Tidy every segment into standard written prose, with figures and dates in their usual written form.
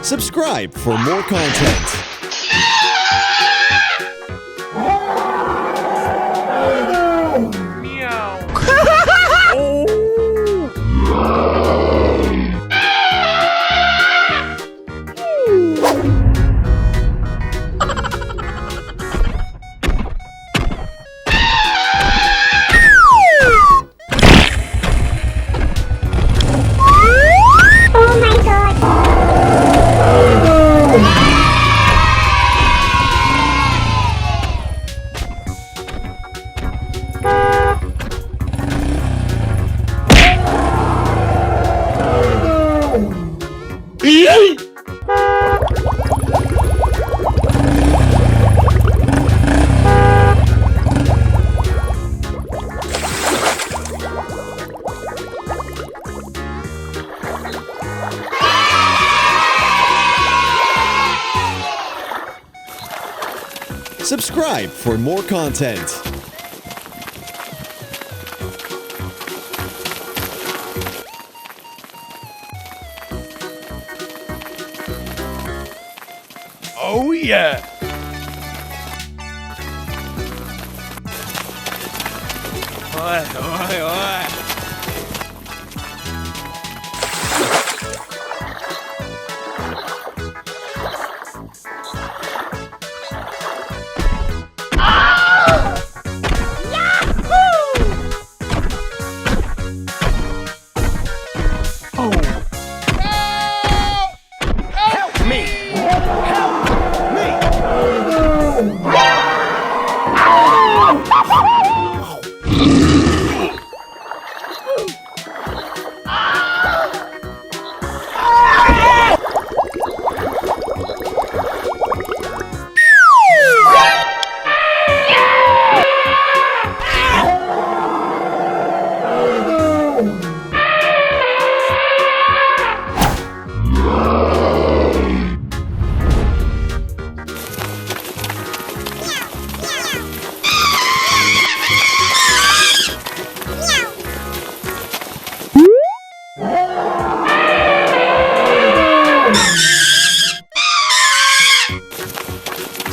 Subscribe for more content. Subscribe for more content. Oh yeah! Oi, oi, oi!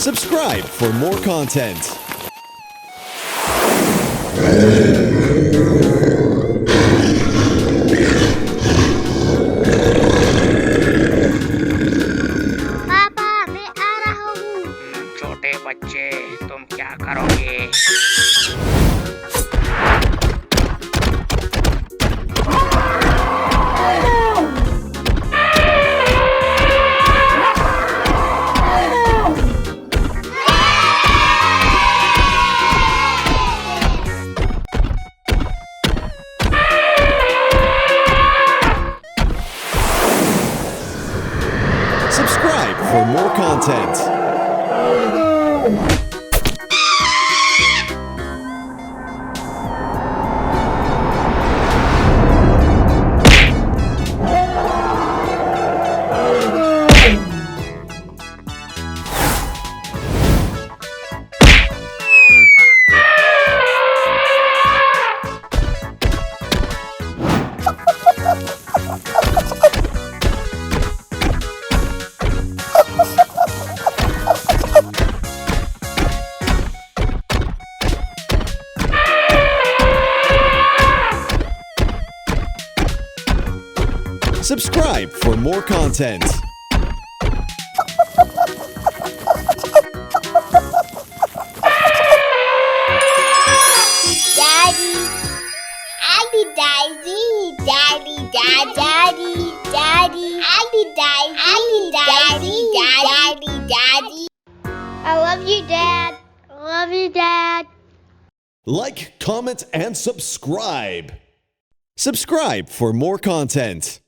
Subscribe for more content. पापा मैं आ रहा हूँ। छोटे बच्चे तुम क्या करोगे? Subscribe for more content. Subscribe for more content. Daddy, Daddy, Daddy, Daddy, Daddy, Daddy, Daddy, Daddy, Daddy, Daddy, Daddy. I love you, Dad. I love you, Dad. Like, comment, and subscribe. Subscribe for more content.